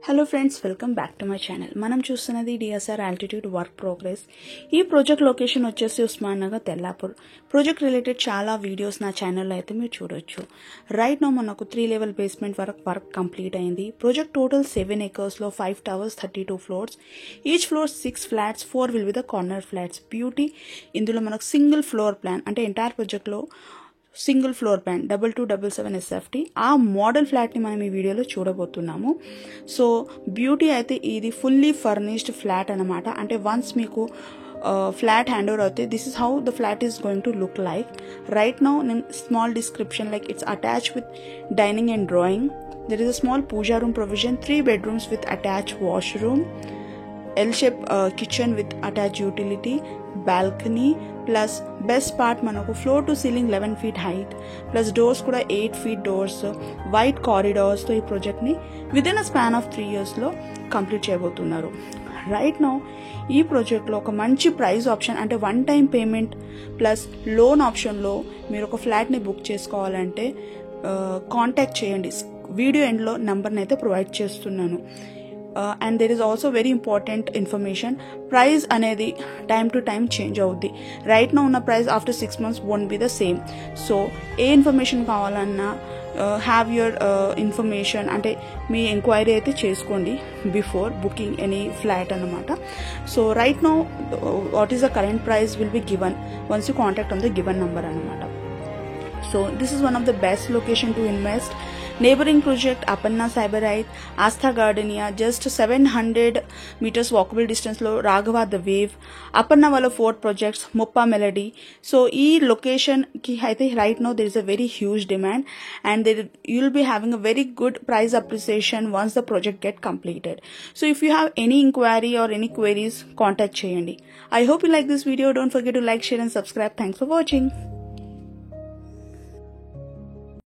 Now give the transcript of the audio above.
Hello friends, welcome back to my channel. మనం చూస్తున్నది DSR altitude work progress. ఈ project location వచ్చేసి Osman Nagar, Tellapur. Project related చాలా వీడియోస్ నా ఛానల్లో అయితే మీరు చూడొచ్చు. రైట్ నో మనకు 3 లెవెల్ బేస్మెంట్ వరకు వర్క్ కంప్లీట్ అయింది. Project total 7 acres, 5 towers, 32 floors. Each floor 6 flats, 4 will be the corner flats. Beauty ఇందులో మనకు సింగిల్ ఫ్లోర్ ప్లాన్ అంటే ఎంటైర్ ప్రాజెక్ట్లో సింగిల్ ఫ్లోర్ ప్లాన్ 2277 SFT ఆ మోడల్ ఫ్లాట్ని మనం ఈ వీడియోలో చూడబోతున్నాము. సో బ్యూటీ అయితే ఇది ఫుల్లీ ఫర్నిష్డ్ ఫ్లాట్ అనమాట. అంటే వన్స్ మీకు ఫ్లాట్ హ్యాండ్ ఓవర్ అవుతే this is how the flat is going to look like. Right now నేను small description like it's attached with dining and drawing. There is a small pooja room provision, 3 bedrooms with attached washroom, L-shape kitchen with attached utility, balcony, plus best part మనకు floor to ceiling 11 feet height, plus doors కూడా 8 feet doors, white corridors తో ఈ ప్రాజెక్ట్ని within a span of 3 years లో complete చేయబోతున్నారు. Right now ఈ ప్రాజెక్ట్లో ఒక మంచి ప్రైస్ ఆప్షన్ అంటే 1 time పేమెంట్ ప్లస్ లోన్ ఆప్షన్లో మీరు ఒక ఫ్లాట్ని బుక్ చేసుకోవాలంటే కాంటాక్ట్ చేయండి. వీడియో ఎండ్లో నంబర్ని అయితే ప్రొవైడ్ చేస్తున్నాను. And there is also very important information. Price అనేది time to time చేంజ్ అవుద్ది. రైట్ నో ఉన్న price after 6 months won't be the same. So A information కావాలన్నా హ్యావ్ యువర్ ఇన్ఫర్మేషన్ అంటే మీ ఎంక్వైరీ అయితే చేసుకోండి బిఫోర్ బుకింగ్ ఎనీ ఫ్లాట్ అనమాట. So right know what is the current price will be given once you contact on the given number అనమాట. So this is one of the best location to invest. Neighboring project Apanna Cyberite, Astha Gardenia, just 700 meters walkable distance lo Raghava the Wave, Apanna wala 4 projects, Moppa Melody. So ee location ki aithe right now there is a very huge demand and you'll be having a very good price appreciation once the project get completed. So if you have any inquiry or any queries, contact cheyandi. I hope you like this video. Don't forget to like, share and subscribe. Thanks for watching.